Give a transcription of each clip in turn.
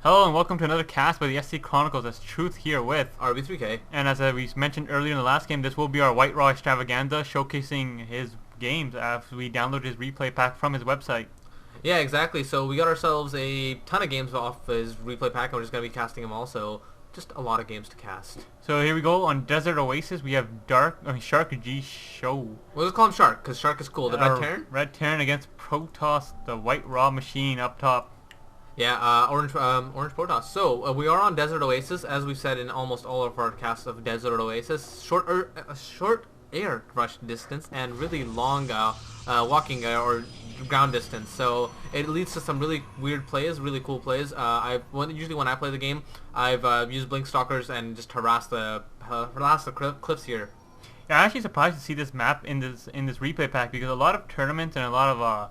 Hello and welcome to another cast by the SC Chronicles. As Truth here with RB3K. and as we mentioned earlier in the last game, this will be our White Raw extravaganza showcasing his games after we download his replay pack from his website. Yeah, exactly. So we got ourselves a ton of games off his replay pack, and we're just going to be casting them all. So just a lot of games to cast. So here we go on Desert Oasis. We have Shark G Show. We'll just call him Shark, because Shark is cool. The Red Terran? Red Terran against Protoss, the White Raw machine up top. Yeah, Orange Protoss. So we are on Desert Oasis, as we've said in almost all of our casts of Desert Oasis. Short air rush distance and really long walking or ground distance. So it leads to some really weird plays, really cool plays. Usually when I play the game, I've used Blink Stalkers and just harass the cliffs here. Yeah, I'm actually surprised to see this map in this replay pack because a lot of tournaments and a lot of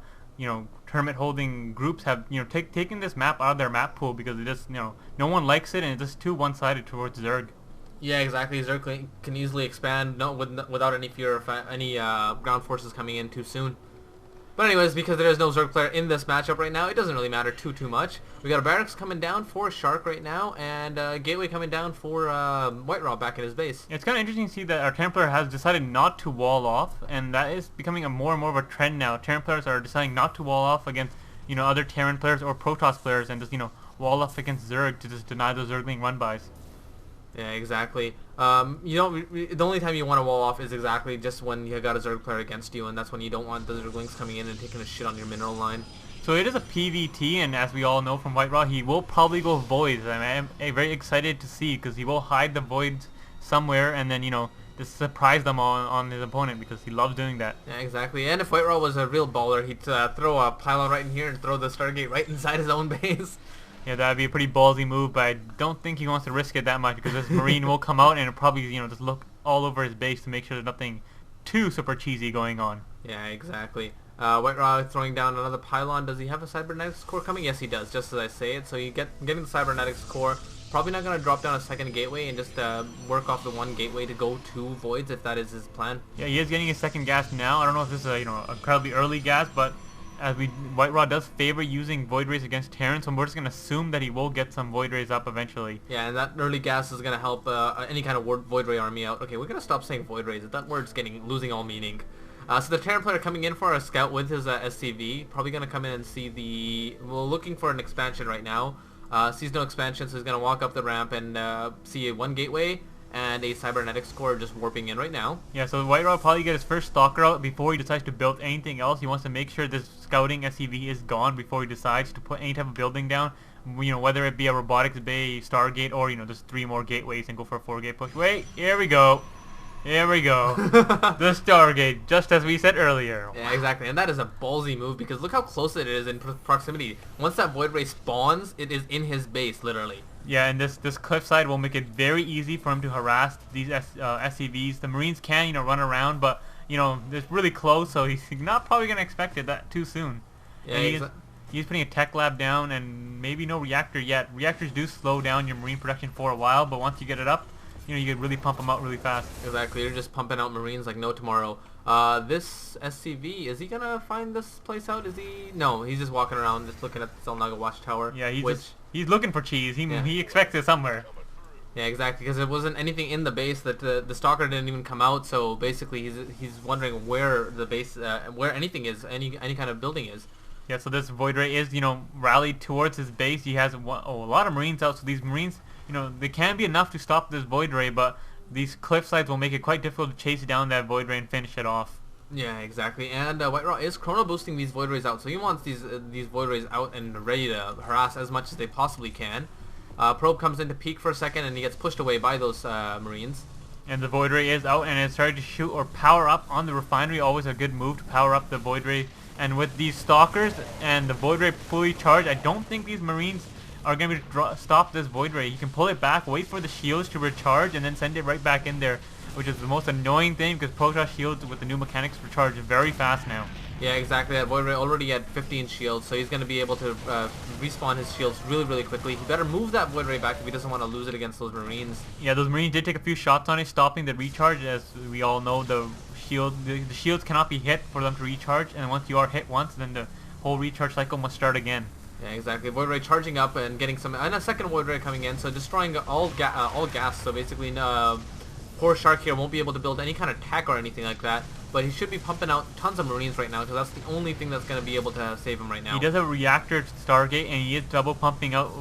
tournament holding groups have taken this map out of their map pool because it just no one likes it and it's just too one-sided towards Zerg. Yeah, exactly. Zerg can easily expand without any fear of any ground forces coming in too soon. But anyways, because there is no Zerg player in this matchup right now, it doesn't really matter too much. We got a barracks coming down for Shark right now, and a gateway coming down for White Raw back at his base. It's kind of interesting to see that our Terran player has decided not to wall off, and that is becoming more and more of a trend now. Terran players are deciding not to wall off against other Terran players or Protoss players, and just wall off against Zerg to just deny those Zergling run-bys. Yeah, exactly. The only time you want to wall off is exactly just when you got a Zerg player against you, and that's when you don't want the Zerglings coming in and taking a shit on your mineral line. So it is a PvT, and as we all know from White Raw, he will probably go Voids. I'm very excited to see because he will hide the Voids somewhere, and then just surprise them on his opponent because he loves doing that. Yeah, exactly. And if White Raw was a real baller, he'd throw a pylon right in here and throw the Stargate right inside his own base. Yeah, that'd be a pretty ballsy move, but I don't think he wants to risk it that much because this Marine will come out and it'll probably, just look all over his base to make sure there's nothing too super cheesy going on. Yeah, exactly. White Raw throwing down another pylon. Does he have a cybernetics core coming? Yes, he does, just as I say it. So you getting the cybernetics core. Probably not going to drop down a second gateway and just work off the one gateway to go to Voids if that is his plan. Yeah, he is getting his second gas now. I don't know if this is a incredibly early gas, but White Raw does favor using Void Rays against Terran, so we're just going to assume that he will get some Void Rays up eventually. Yeah, and that early gas is going to help any kind of Void Ray army out. Okay, we're going to stop saying Void Rays. That word's losing all meaning. So the Terran player coming in for a scout with his SCV, probably going to come in and see we're looking for an expansion right now. Sees no expansion, so he's going to walk up the ramp and see one gateway and a cybernetics core just warping in right now. Yeah, so White Raw will probably get his first Stalker out before he decides to build anything else. He wants to make sure this scouting SCV is gone before he decides to put any type of building down. Whether it be a robotics bay, Stargate, or just 3 more gateways and go for a 4-gate push. Wait, here we go. Here we go. The Stargate, just as we said earlier. Yeah, exactly. And that is a ballsy move because look how close it is in proximity. Once that Void Ray spawns, it is in his base, literally. Yeah, and this cliffside will make it very easy for him to harass these SCVs. The Marines can, run around, but, it's really close, so he's not probably going to expect it that too soon. Yeah, he's putting a tech lab down and maybe no reactor yet. Reactors do slow down your Marine production for a while, but once you get it up, you can really pump them out really fast. Exactly, you're just pumping out Marines like no tomorrow. This SCV, is he gonna find this place out? Is he? No, he's just walking around, just looking at the Selnaga Watchtower. Yeah, he's looking for cheese. He expects it somewhere. Yeah, exactly, because there wasn't anything in the base that the Stalker didn't even come out. So basically, he's wondering where the base, where anything is, any kind of building is. Yeah, so this Void Ray is rallied towards his base. He has a lot of Marines out, so these Marines. They can be enough to stop this Void Ray, but these cliffsides will make it quite difficult to chase down that Void Ray and finish it off. Yeah, exactly. And White Raw is chrono boosting these Void Rays out, so he wants these Void Rays out and ready to harass as much as they possibly can. Probe comes in to peek for a second, and he gets pushed away by those Marines. And the Void Ray is out, and it's starting to shoot or power up on the refinery. Always a good move to power up the Void Ray. And with these Stalkers and the Void Ray fully charged, I don't think these Marines are going to stop this Void Ray. You can pull it back, wait for the shields to recharge, and then send it right back in there, which is the most annoying thing because Protoss shields with the new mechanics recharge very fast now. Yeah, exactly. That Void Ray already had 15 shields, so he's going to be able to respawn his shields really quickly. He better move that Void Ray back if he doesn't want to lose it against those Marines. Yeah, those Marines did take a few shots on it, stopping the recharge. As we all know, the shields cannot be hit for them to recharge, and once you are hit once, then the whole recharge cycle must start again. Yeah, exactly. Void Ray charging up and getting some, and a second Void Ray coming in, so destroying all gas. So basically, poor Shark here won't be able to build any kind of tech or anything like that. But he should be pumping out tons of Marines right now, because that's the only thing that's going to be able to save him right now. He does have a reactor Stargate, and he is double pumping out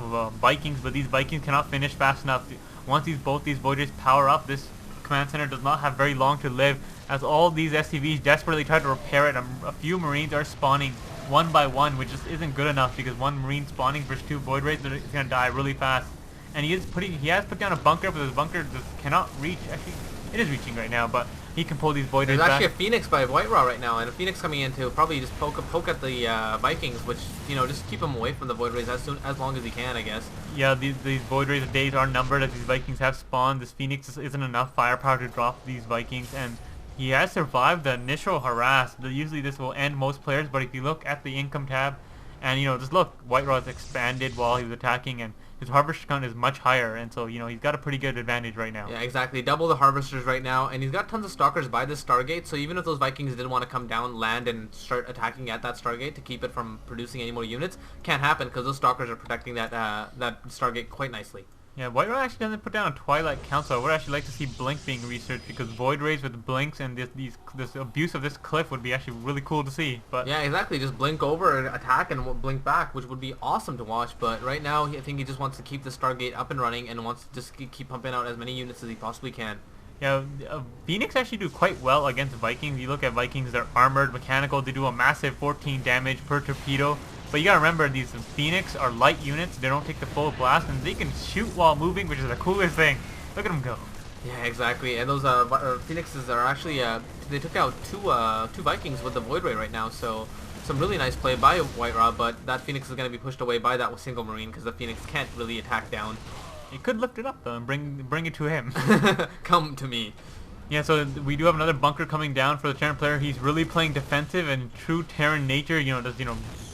Vikings, but these Vikings cannot finish fast enough. Once both these Void Rays power up, this command center does not have very long to live, as all these SCVs desperately try to repair it. A few Marines are spawning one by one, which just isn't good enough, because one Marine spawning versus 2 Void Rays is going to die really fast. And he has put down a bunker, but this bunker just cannot reach. Actually, it is reaching right now, but he can pull these Void Rays back. There's actually a Phoenix by White Raw right now, and a Phoenix coming in to probably just poke at the Vikings, which, just keep him away from the Void Rays as long as he can, I guess. Yeah, these Void Rays days are numbered, as these Vikings have spawned. This Phoenix just isn't enough firepower to drop these Vikings, and he has survived the initial harass. Usually this will end most players, but if you look at the income tab, and just look, White Raw's expanded while he was attacking, and his harvester count is much higher, and so he's got a pretty good advantage right now. Yeah, exactly. Double the harvesters right now, and he's got tons of stalkers by this Stargate. So even if those Vikings didn't want to come down, land, and start attacking at that Stargate to keep it from producing any more units, can't happen because those stalkers are protecting that Stargate quite nicely. Yeah, White Raw actually doesn't put down a Twilight Council. I would actually like to see Blink being researched, because Void Rays with Blinks and this abuse of this cliff would be actually really cool to see. But yeah, exactly. Just blink over and attack and blink back, which would be awesome to watch. But right now, I think he just wants to keep the Stargate up and running and wants to just keep pumping out as many units as he possibly can. Yeah, Phoenix actually do quite well against Vikings. You look at Vikings, they're armored, mechanical. They do a massive 14 damage per torpedo. But you gotta remember, these Phoenix are light units. They don't take the full blast, and they can shoot while moving, which is the coolest thing. Look at them go. Yeah, exactly. And those Phoenixes are actually they took out two Vikings with the Void Ray right now. So some really nice play by White Raw, but that Phoenix is gonna be pushed away by that single Marine, because the Phoenix can't really attack down. He could lift it up though and bring it to him. Come to me. Yeah, so we do have another bunker coming down for the Terran player. He's really playing defensive and true Terran nature, just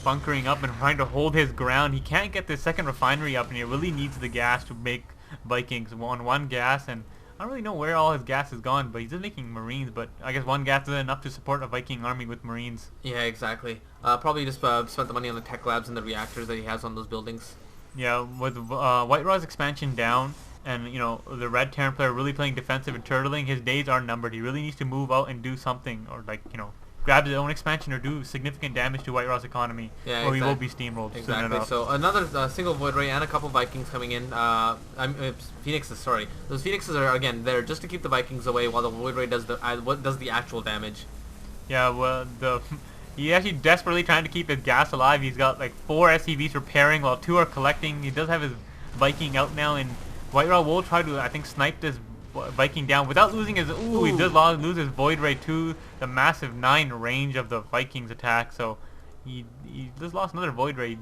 bunkering up and trying to hold his ground. He can't get the second refinery up, and he really needs the gas to make Vikings. One gas, and I don't really know where all his gas is gone, but he's just making Marines. But I guess one gas isn't enough to support a Viking army with Marines. Yeah, exactly. Probably just spent the money on the tech labs and the reactors that he has on those buildings. Yeah, with White Raw's expansion down, and the red Terran player really playing defensive and turtling, his days are numbered. He really needs to move out and do something, or grab his own expansion or do significant damage to White Raw's economy, or he will be steamrolled soon enough. Exactly. So another single Void Ray and a couple Vikings coming in. Phoenixes, sorry. Those Phoenixes are again there just to keep the Vikings away, while the Void Ray does the actual damage. Yeah, well, he's actually desperately trying to keep his gas alive. He's got like 4 SCVs repairing while 2 are collecting. He does have his Viking out now, and White Raw will try to, I think, snipe this Viking down without losing his. Ooh, he does lose his Void Ray to the massive 9 range of the Vikings attack. So he just lost another Void Ray.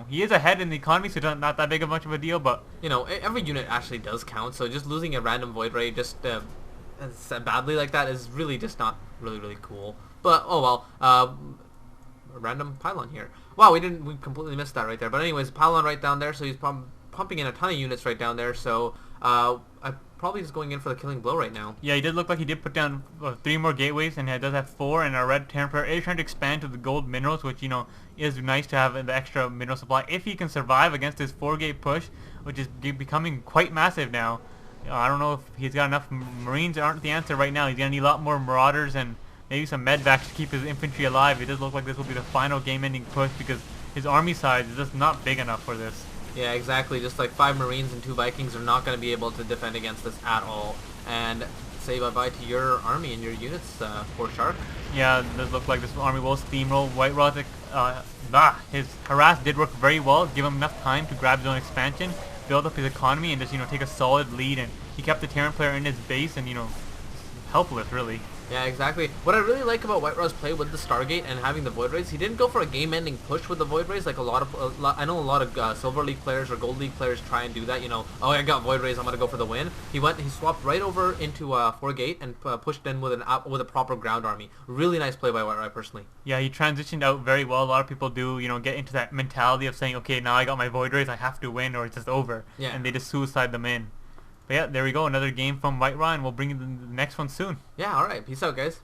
He is ahead in the economy, so not that big of much of a deal. But every unit actually does count. So just losing a random Void Ray just badly like that is really just not really cool. But oh well. A random pylon here. Wow, we completely missed that right there. But anyways, pylon right down there. So he's pumping in a ton of units right down there. So I'm probably just going in for the killing blow right now. Yeah, he did look like he did put down 3 more gateways, and he does have 4. And our red Terran player is trying to expand to the gold minerals, which is nice to have the extra mineral supply if he can survive against his 4-gate push, which is becoming quite massive now. I don't know if he's got enough Marines. Aren't the answer right now. He's gonna need a lot more Marauders and maybe some medvacs to keep his infantry alive. It does look like this will be the final game-ending push, because his army size is just not big enough for this. Yeah, exactly. Just like 5 Marines and 2 Vikings are not going to be able to defend against this at all. And say bye-bye to your army and your units, poor Shark. Yeah, it does look like this army will steamroll. White Raw, his harass did work very well. Give him enough time to grab his own expansion, build up his economy, and just take a solid lead. And he kept the Terran player in his base and helpless really. Yeah, exactly. What I really like about White Raw's play with the Stargate and having the Void Rays, he didn't go for a game-ending push with the Void Rays like I know a lot of Silver League players or Gold League players try and do that. Oh, I got Void Rays, I'm gonna go for the win. He swapped right over into 4-gate and pushed in with a proper ground army. Really nice play by White Raw personally. Yeah, he transitioned out very well. A lot of people do, get into that mentality of saying, okay, now I got my Void Rays, I have to win or it's just over. Yeah. And they just suicide them in. But yeah, there we go, another game from White Raw, and we'll bring you the next one soon. Yeah, alright. Peace out, guys.